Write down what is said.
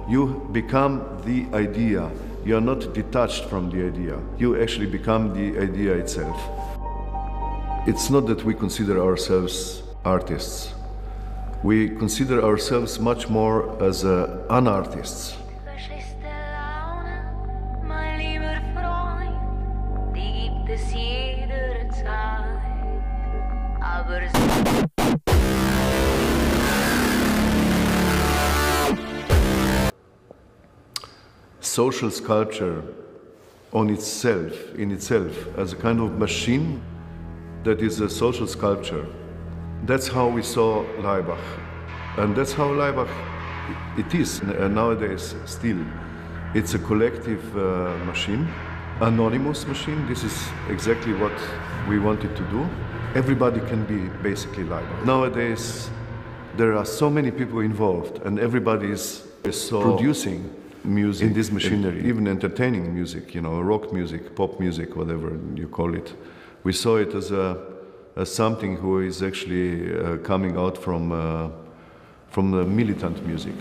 You become the idea. You are not detached from the idea. You actually become the idea itself. It's not that we consider ourselves artists. We consider ourselves much more as un-artists. Social sculpture in itself, as a kind of machine that is a social sculpture. That's how we saw Laibach. And that's how Laibach it is nowadays still. It's a collective machine, anonymous machine. This is exactly what we wanted to do. Everybody can be basically Laibach. Nowadays, there are so many people involved and everybody is so producing music in this machinery, even entertaining music, you know, rock music, pop music, whatever you call it. We saw it as something who is actually coming out from the militant music.